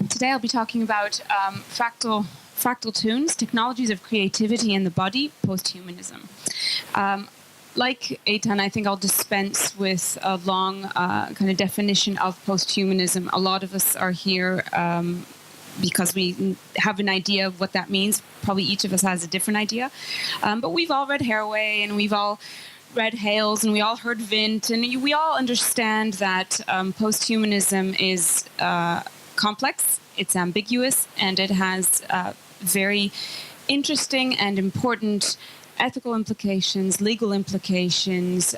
Today I'll be talking about fractal tunes, technologies of creativity in the body, posthumanism. Like Eitan, I think I'll dispense with a long kind of definition of posthumanism. A lot of us are here because we have an idea of what that means. Probably each of us has a different idea. But we've all read Haraway, and we've all read Hales, and we all heard Vint, and we all understand that posthumanism is complex, it's ambiguous, and it has very interesting and important ethical implications, legal implications,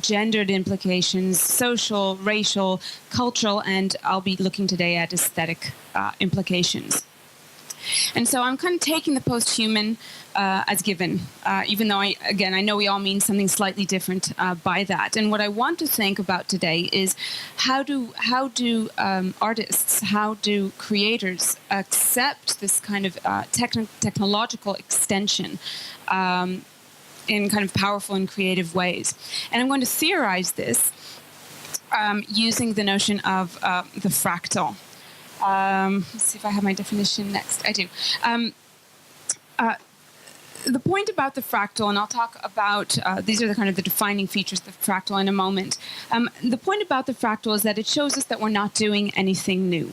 gendered implications, social, racial, cultural, and I'll be looking today at aesthetic implications. And so I'm kind of taking the posthuman as given, even though, I know we all mean something slightly different by that. And what I want to think about today is how do artists, how do creators accept this kind of technological extension in kind of powerful and creative ways. And I'm going to theorize this using the notion of the fractal. Let's see if I have my definition next. I do. The point about the fractal, and I'll talk about, these are the kind of the defining features of the fractal in a moment. The point about the fractal is that it shows us that we're not doing anything new.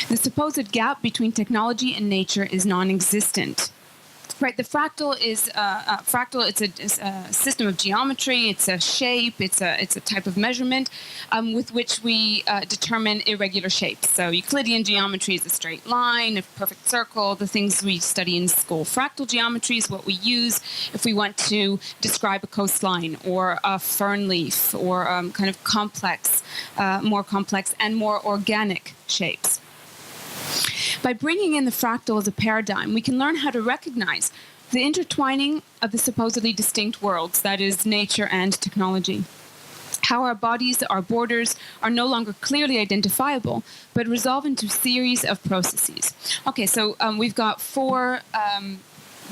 The supposed gap between technology and nature is non-existent. Right, the fractal is It's a system of geometry. It's a shape. It's a type of measurement with which we determine irregular shapes. So Euclidean geometry is a straight line, a perfect circle. The things we study in school. Fractal geometry is what we use if we want to describe a coastline or a fern leaf or kind of complex, more complex and more organic shapes. By bringing in the fractal as a paradigm, we can learn how to recognize the intertwining of the supposedly distinct worlds, that is, nature and technology. How our bodies, our borders, are no longer clearly identifiable, but resolve into a series of processes. Okay, so we've got four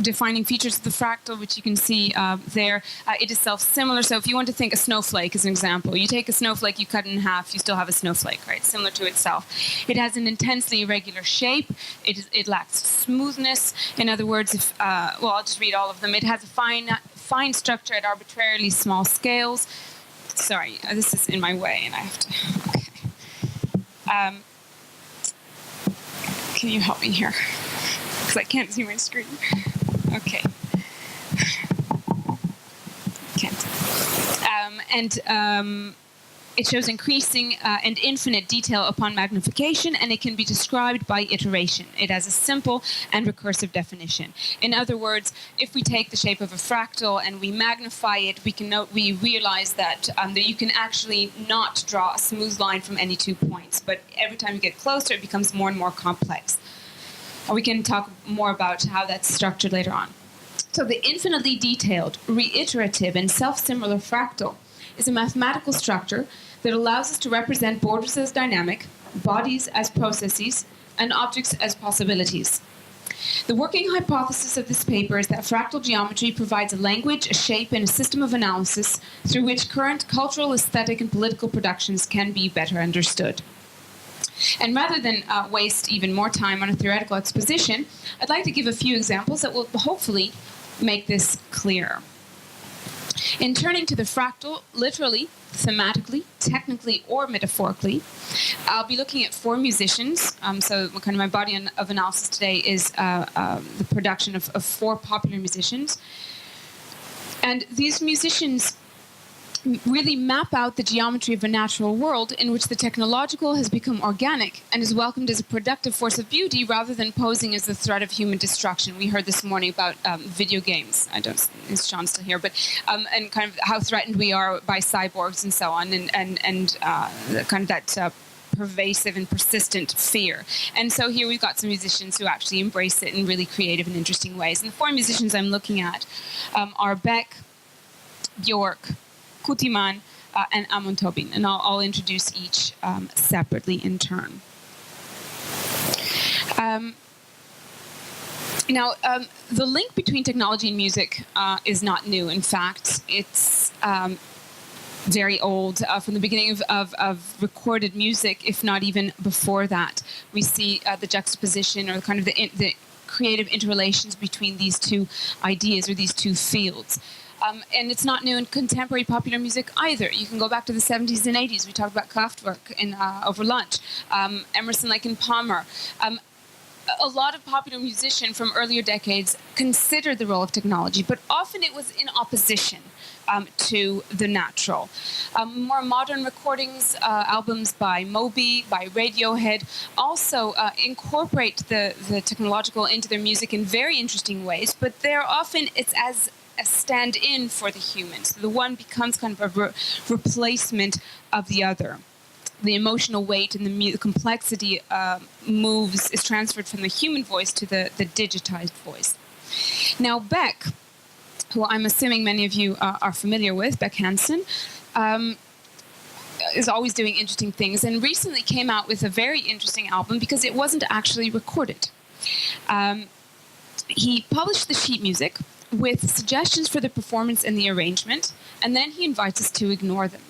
defining features of the fractal, which you can see there. It is self-similar. So if you want to think a snowflake as an example, you take a snowflake, you cut it in half, you still have a snowflake, right? Similar to itself. It has an intensely irregular shape. It lacks smoothness. In other words, I'll just read all of them. It has a fine structure at arbitrarily small scales. Sorry, this is in my way, and I have to. Okay. Can you help me here? Because I can't see my screen. Okay. Can't. It shows increasing and infinite detail upon magnification, and it can be described by iteration. It has a simple and recursive definition. In other words, if we take the shape of a fractal and we magnify it, we realize that you can actually not draw a smooth line from any 2 points. But every time you get closer, it becomes more and more complex. We can talk more about how that's structured later on. So the infinitely detailed, reiterative, and self-similar fractal is a mathematical structure that allows us to represent borders as dynamic, bodies as processes, and objects as possibilities. The working hypothesis of this paper is that fractal geometry provides a language, a shape, and a system of analysis through which current cultural, aesthetic, and political productions can be better understood. And rather than waste even more time on a theoretical exposition, I'd like to give a few examples that will hopefully make this clear. In turning to the fractal, literally, thematically, technically, or metaphorically, I'll be looking at four musicians. So kind of my body of analysis today is the production of four popular musicians. And these musicians really map out the geometry of a natural world in which the technological has become organic and is welcomed as a productive force of beauty rather than posing as the threat of human destruction. We heard this morning about video games. Is Sean still here? But and kind of how threatened we are by cyborgs and so on, and kind of that pervasive and persistent fear. And so here we've got some musicians who actually embrace it in really creative and interesting ways. And the four musicians I'm looking at are Beck, Björk, Kutiman, and Amon Tobin, and I'll introduce each separately in turn. Now, the link between technology and music is not new. In fact, it's very old, from the beginning of recorded music, if not even before that. We see the juxtaposition or kind of the creative interrelations between these two ideas or these two fields. And it's not new in contemporary popular music either. You can go back to the 70s and 80s. We talked about Kraftwerk over lunch, Emerson, Lake and Palmer. A lot of popular musicians from earlier decades considered the role of technology, but often it was in opposition to the natural. More modern recordings, albums by Moby, by Radiohead, also incorporate the technological into their music in very interesting ways, but they're often, it's as a stand-in for the human. So the one becomes kind of a replacement of the other. The emotional weight and the complexity is transferred from the human voice to the digitized voice. Now, Beck, who I'm assuming many of you are familiar with, Beck Hansen, is always doing interesting things, and recently came out with a very interesting album because it wasn't actually recorded. He published the sheet music with suggestions for the performance and the arrangement, and then he invites us to ignore them.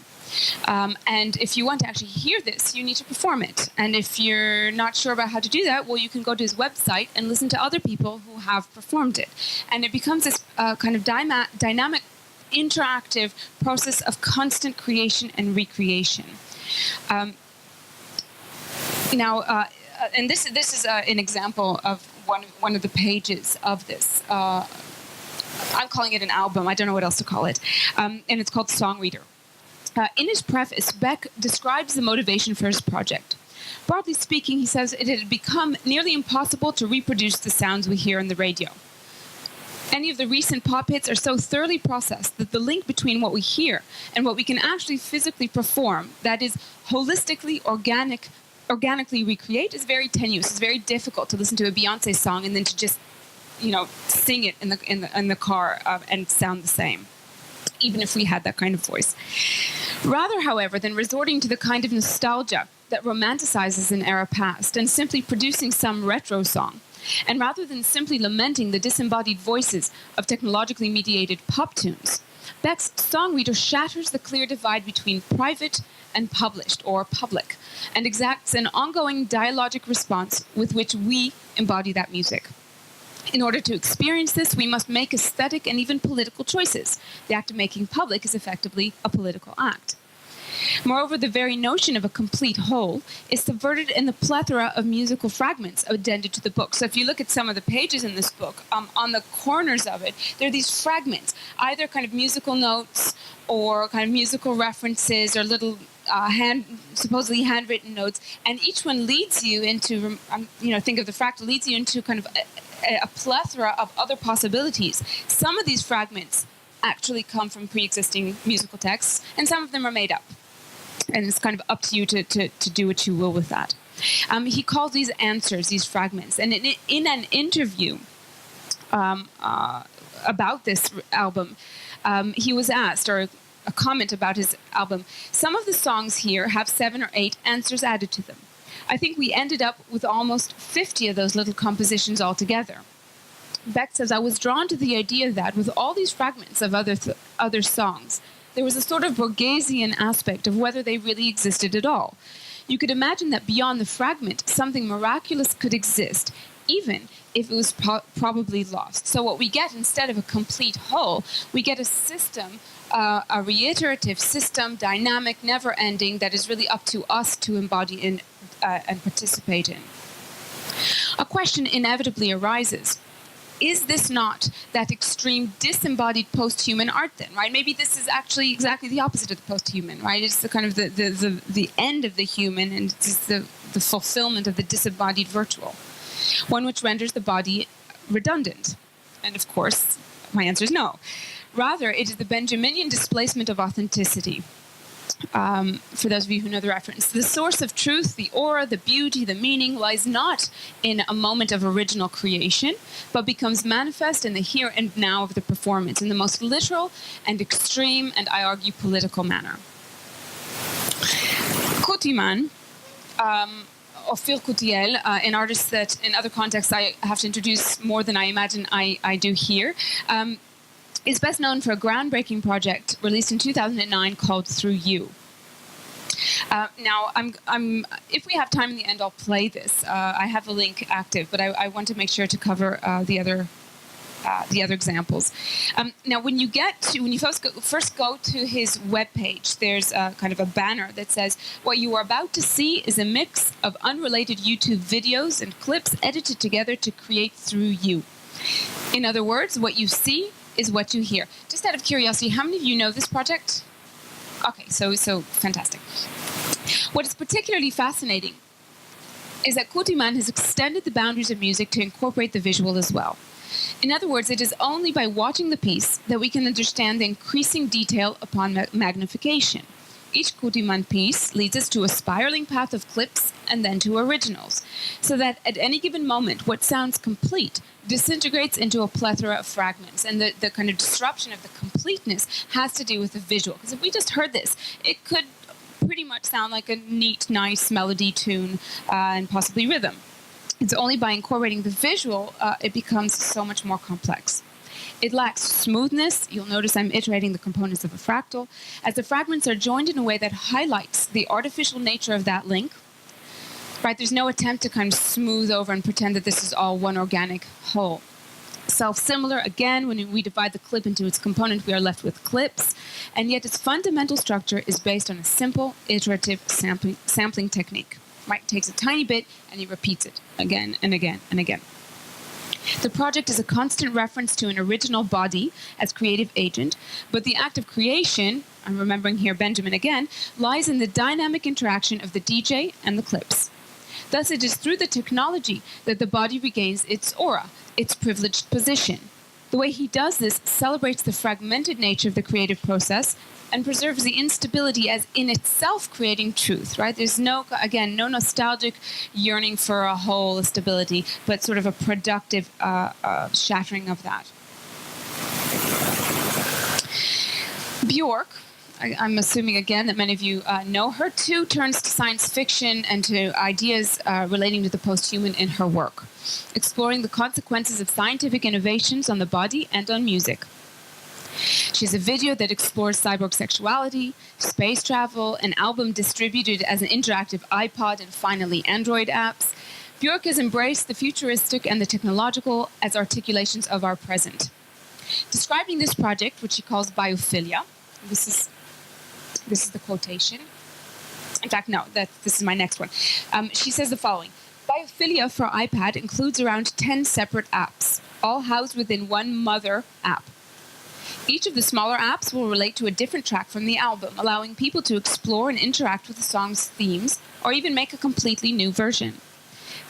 And if you want to actually hear this, you need to perform it. And if you're not sure about how to do that, well, you can go to his website and listen to other people who have performed it. And it becomes this kind of dynamic, interactive process of constant creation and recreation. And this is an example of one of the pages of this. I'm calling it an album. I don't know what else to call it. And it's called Song Reader. In his preface, Beck describes the motivation for his project. Broadly speaking, he says it had become nearly impossible to reproduce the sounds we hear on the radio. Any of the recent pop hits are so thoroughly processed that the link between what we hear and what we can actually physically perform, that is, holistically, organically recreate, is very tenuous. It's very difficult to listen to a Beyonce song and then to just, sing it in the car and sound the same, even if we had that kind of voice. Rather, however, than resorting to the kind of nostalgia that romanticizes an era past and simply producing some retro song, and rather than simply lamenting the disembodied voices of technologically mediated pop tunes, Beck's Song Reader shatters the clear divide between private and published or public, and exacts an ongoing dialogic response with which we embody that music. In order to experience this, we must make aesthetic and even political choices. The act of making public is effectively a political act. Moreover, the very notion of a complete whole is subverted in the plethora of musical fragments appended to the book. So if you look at some of the pages in this book, on the corners of it, there are these fragments, either kind of musical notes or kind of musical references or little supposedly handwritten notes, and each one leads you into, think of the fractal, leads you into kind of a plethora of other possibilities. Some of these fragments actually come from pre-existing musical texts, and some of them are made up. And it's kind of up to you to do what you will with that. He calls these answers, these fragments. And in an interview about this album, he was asked, or a comment about his album, some of the songs here have 7 or 8 answers added to them. I think we ended up with almost 50 of those little compositions altogether. Beck says, I was drawn to the idea that with all these fragments of other songs, there was a sort of Borgesian aspect of whether they really existed at all. You could imagine that beyond the fragment, something miraculous could exist, even if it was probably lost. So what we get, instead of a complete whole, we get a system, a reiterative system, dynamic, never-ending, that is really up to us to embody and participate in. A question inevitably arises. Is this not that extreme disembodied post-human art then, right? Maybe this is actually exactly the opposite of the post-human, right? It's the kind of the end of the human, and it's the fulfillment of the disembodied virtual, one which renders the body redundant. And of course, my answer is no. Rather, it is the Benjaminian displacement of authenticity. For those of you who know the reference, the source of truth, the aura, the beauty, the meaning lies not in a moment of original creation, but becomes manifest in the here and now of the performance in the most literal and extreme, and I argue political manner. Kutiman, or Phil Coutiel, an artist that in other contexts I have to introduce more than I imagine I do here, is best known for a groundbreaking project released in 2009 called Through You. Now, if we have time in the end, I'll play this. I have the link active, but I want to make sure to cover the other examples. Now, when you first go to his webpage, there's kind of a banner that says, "What you are about to see is a mix of unrelated YouTube videos and clips edited together to create Through You." In other words, what you see is what you hear. Just out of curiosity, how many of you know this project? Okay, so fantastic. What is particularly fascinating is that Kutiman has extended the boundaries of music to incorporate the visual as well. In other words, it is only by watching the piece that we can understand the increasing detail upon magnification. Each Kutiman piece leads us to a spiraling path of clips and then to originals, so that at any given moment, what sounds complete disintegrates into a plethora of fragments. And the kind of disruption of the completeness has to do with the visual. Because if we just heard this, it could pretty much sound like a neat, nice melody, tune, and possibly rhythm. It's only by incorporating the visual it becomes so much more complex. It lacks smoothness. You'll notice I'm iterating the components of a fractal, as the fragments are joined in a way that highlights the artificial nature of that link. Right? There's no attempt to kind of smooth over and pretend that this is all one organic whole. Self-similar, again, when we divide the clip into its component, we are left with clips, and yet its fundamental structure is based on a simple, iterative sampling technique. Right? It takes a tiny bit, and he repeats it again and again and again. The project is a constant reference to an original body as creative agent, but the act of creation, I'm remembering here Benjamin again, lies in the dynamic interaction of the DJ and the clips. Thus, it is through the technology that the body regains its aura, its privileged position. The way he does this celebrates the fragmented nature of the creative process and preserves the instability as in itself creating truth, right? There's no nostalgic yearning for a whole stability, but sort of a productive shattering of that. Björk, I'm assuming again that many of you know her, too turns to science fiction and to ideas relating to the posthuman in her work, exploring the consequences of scientific innovations on the body and on music. She has a video that explores cyborg sexuality, space travel, an album distributed as an interactive iPod, and finally Android apps. Björk has embraced the futuristic and the technological as articulations of our present. Describing this project, which she calls Biophilia, this is the quotation. In fact, no, this is my next one. She says the following: Biophilia for iPad includes around 10 separate apps, all housed within one mother app. Each of the smaller apps will relate to a different track from the album, allowing people to explore and interact with the song's themes, or even make a completely new version.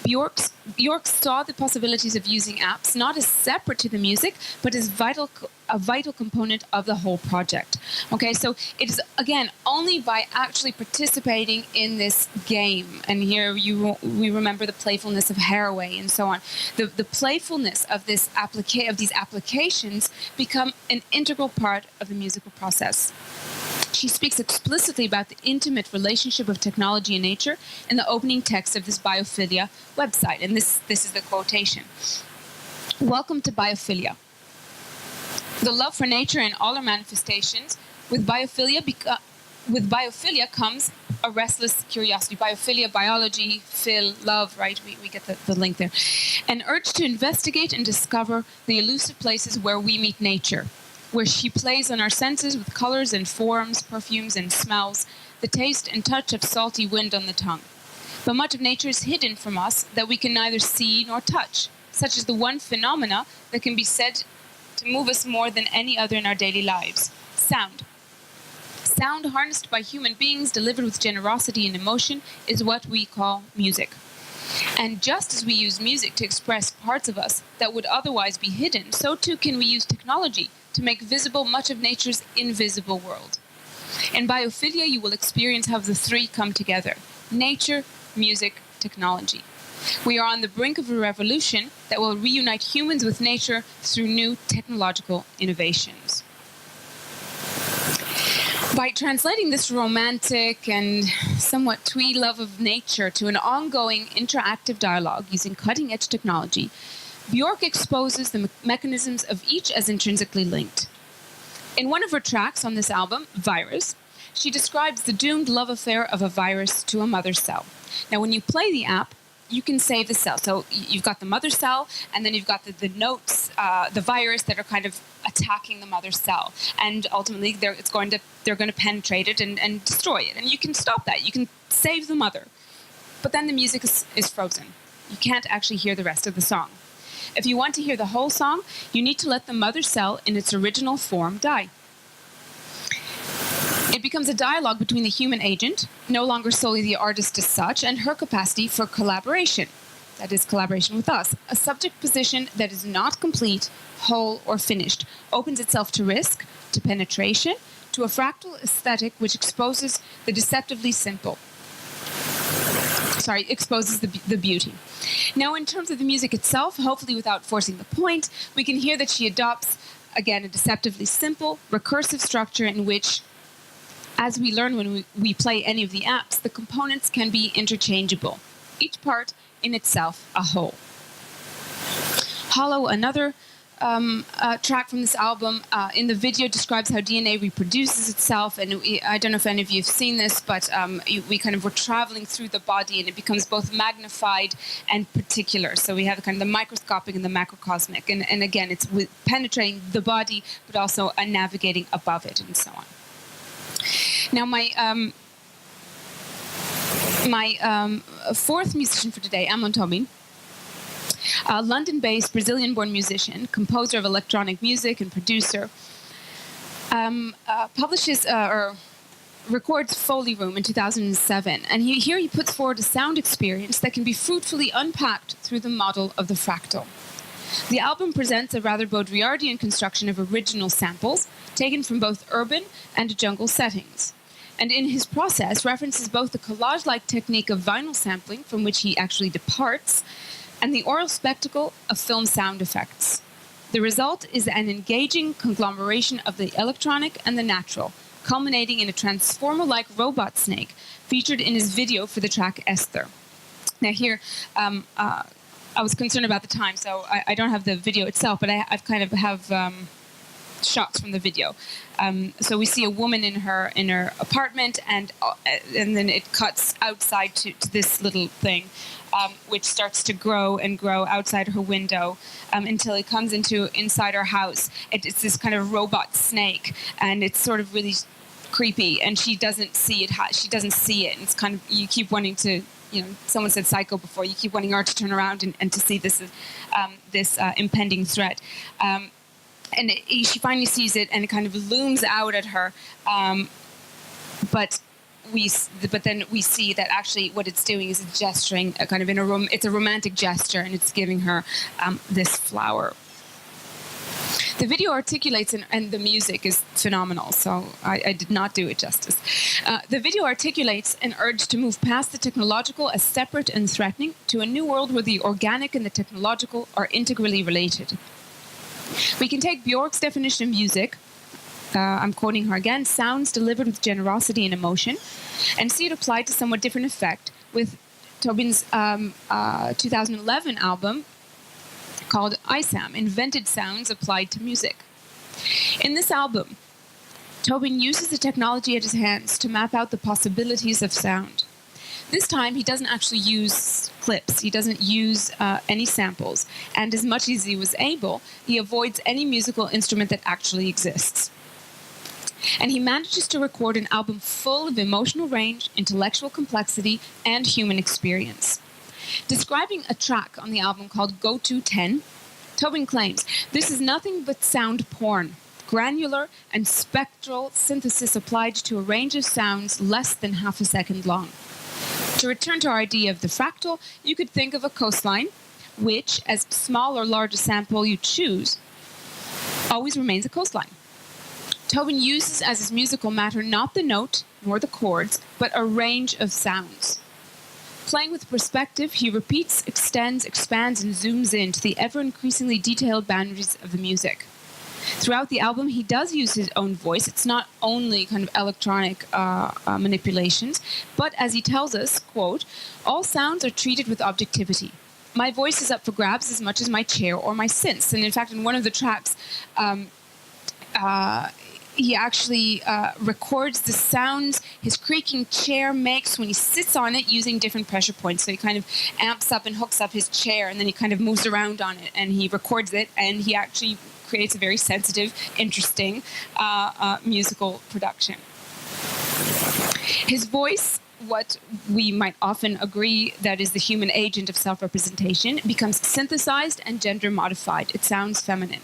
Björk saw the possibilities of using apps not as separate to the music, but as a vital component of the whole project. Okay, so it is, again, only by actually participating in this game, and here we remember the playfulness of Haraway and so on. The playfulness of these applications become an integral part of the musical process. She speaks explicitly about the intimate relationship of technology and nature in the opening text of this Biophilia website. And this is the quotation. Welcome to Biophilia. The love for nature in all her manifestations. With biophilia comes a restless curiosity. Biophilia, biology, phil, love, right? We get the link there. An urge to investigate and discover the elusive places where we meet nature, where she plays on our senses with colors and forms, perfumes and smells, the taste and touch of salty wind on the tongue. But much of nature is hidden from us that we can neither see nor touch, such as the one phenomena that can be said to move us more than any other in our daily lives: sound. Sound harnessed by human beings, delivered with generosity and emotion, is what we call music. And just as we use music to express parts of us that would otherwise be hidden, so too can we use technology to make visible much of nature's invisible world. In Biophilia, you will experience how the three come together: nature, music, technology. We are on the brink of a revolution that will reunite humans with nature through new technological innovations. By translating this romantic and somewhat twee love of nature to an ongoing interactive dialogue using cutting-edge technology, Björk exposes the mechanisms of each as intrinsically linked. In one of her tracks on this album, Virus, she describes the doomed love affair of a virus to a mother cell. Now, when you play the app, you can save the cell. So you've got the mother cell, and then you've got the notes, the virus that are kind of attacking the mother cell. And ultimately, they're going to penetrate it and destroy it. And you can stop that. You can save the mother. But then the music is frozen. You can't actually hear the rest of the song. If you want to hear the whole song, you need to let the mother cell in its original form die. It becomes a dialogue between the human agent, no longer solely the artist as such, and her capacity for collaboration. That is, collaboration with us. A subject position that is not complete, whole, or finished, opens itself to risk, to penetration, to a fractal aesthetic which exposes the deceptively simple. Exposes the beauty. Now, in terms of the music itself, hopefully without forcing the point, we can hear that she adopts, again, a deceptively simple, recursive structure in which, as we learn when we play any of the apps, the components can be interchangeable, each part in itself a whole. Hollow, another track from this album, in the video describes how DNA reproduces itself, and I don't know if any of you have seen this, but we kind of were traveling through the body, and it becomes both magnified and particular. So we have kind of the microscopic and the macrocosmic, and again, it's penetrating the body, but also navigating above it, and so on. Now, my fourth musician for today, Amon Tobin, a London-based Brazilian-born musician, composer of electronic music and producer, publishes or records Foley Room in 2007. And here he puts forward a sound experience that can be fruitfully unpacked through the model of the fractal. The album presents a rather Baudrillardian construction of original samples, taken from both urban and jungle settings. And in his process references both the collage-like technique of vinyl sampling, from which he actually departs, and the oral spectacle of film sound effects. The result is an engaging conglomeration of the electronic and the natural, culminating in a transformer-like robot snake featured in his video for the track Esther. Now here, I was concerned about the time, so I don't have the video itself, but I've kind of have shots from the video. So we see a woman in her apartment, and then it cuts outside to this little thing, which starts to grow and grow outside her window until it comes inside her house. It's this kind of robot snake, and it's sort of really creepy. And she doesn't see it. She doesn't see it. And it's kind of, you keep wanting to. Someone said psycho before. You keep wanting her to turn around and to see this impending threat. And she finally sees it, and it kind of looms out at her. But then we see that actually what it's doing is gesturing, kind of it's a romantic gesture, and it's giving her this flower. The video articulates, and the music is phenomenal, so I did not do it justice. The video articulates an urge to move past the technological as separate and threatening to a new world where the organic and the technological are integrally related. We can take Björk's definition of music, I'm quoting her again, sounds delivered with generosity and emotion, and see it applied to somewhat different effect with Tobin's 2011 album called ISAM, Invented Sounds Applied to Music. In this album, Tobin uses the technology at his hands to map out the possibilities of sound. This time, he doesn't actually use clips. He doesn't use any samples. And as much as he was able, he avoids any musical instrument that actually exists. And he manages to record an album full of emotional range, intellectual complexity, and human experience. Describing a track on the album called Go To 10, Tobin claims, "This is nothing but sound porn, granular and spectral synthesis applied to a range of sounds less than half a second long." To return to our idea of the fractal, you could think of a coastline, which, as small or large a sample you choose, always remains a coastline. Tobin uses as his musical matter not the note nor the chords, but a range of sounds. Playing with perspective, he repeats, extends, expands, and zooms in to the ever-increasingly detailed boundaries of the music. Throughout the album, he does use his own voice. It's not only kind of electronic manipulations, but as he tells us, quote, "All sounds are treated with objectivity. My voice is up for grabs as much as my chair or my synths." And in fact, in one of the tracks, he actually records the sounds his creaking chair makes when he sits on it using different pressure points. So he kind of amps up and hooks up his chair, and then he kind of moves around on it, and he records it, and he actually creates a very sensitive, interesting musical production. His voice, what we might often agree that is the human agent of self-representation, becomes synthesized and gender-modified. It sounds feminine.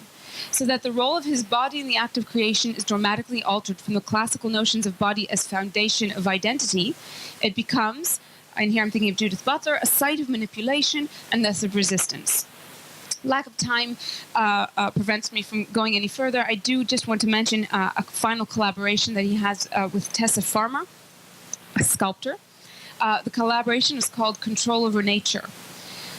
So that the role of his body in the act of creation is dramatically altered from the classical notions of body as foundation of identity. It becomes, and here I'm thinking of Judith Butler, a site of manipulation and thus of resistance. Lack of time prevents me from going any further. I do just want to mention a final collaboration that he has with Tessa Farmer, a sculptor. The collaboration is called Control Over Nature.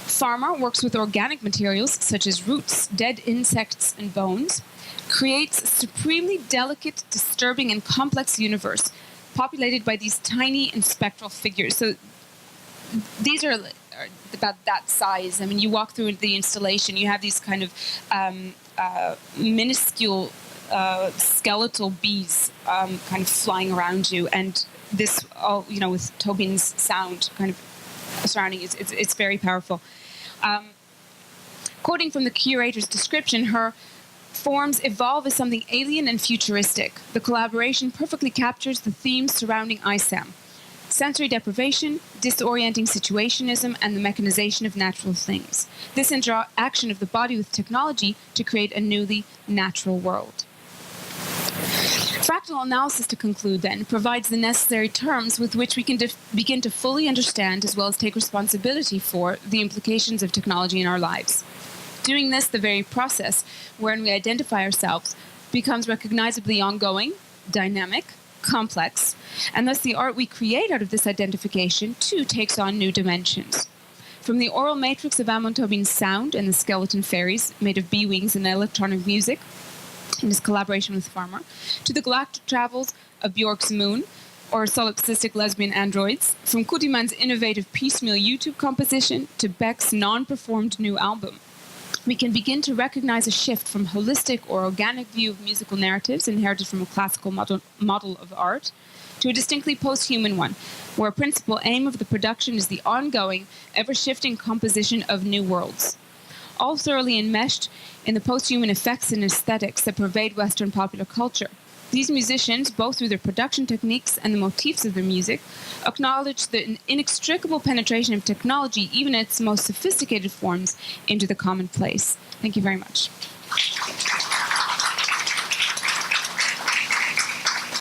Farmer works with organic materials such as roots, dead insects, and bones, creates a supremely delicate, disturbing, and complex universe populated by these tiny and spectral figures. So these are about that size. I mean, you walk through the installation, you have these kind of minuscule skeletal bees kind of flying around you, and this all, you know, with Tobin's sound kind of surrounding you, it's very powerful. Quoting from the curator's description, her forms evolve as something alien and futuristic. The collaboration perfectly captures the themes surrounding ISAM: sensory deprivation, disorienting situationism, and the mechanization of natural things. This interaction of the body with technology to create a newly natural world. Fractal analysis, to conclude then, provides the necessary terms with which we can begin to fully understand as well as take responsibility for the implications of technology in our lives. Doing this, the very process wherein we identify ourselves becomes recognizably ongoing, dynamic, complex, and thus the art we create out of this identification too takes on new dimensions. From the oral matrix of Amon Tobin's sound and the skeleton fairies made of bee wings and electronic music, in his collaboration with Farmer, to the galactic travels of Björk's Moon, or solipsistic lesbian androids, from Kutiman's innovative piecemeal YouTube composition to Beck's non-performed new album, we can begin to recognize a shift from holistic or organic view of musical narratives inherited from a classical model of art to a distinctly post-human one, where a principal aim of the production is the ongoing, ever-shifting composition of new worlds, all thoroughly enmeshed in the post-human effects and aesthetics that pervade Western popular culture. These musicians, both through their production techniques and the motifs of their music, acknowledge the inextricable penetration of technology, even in its most sophisticated forms, into the commonplace. Thank you very much.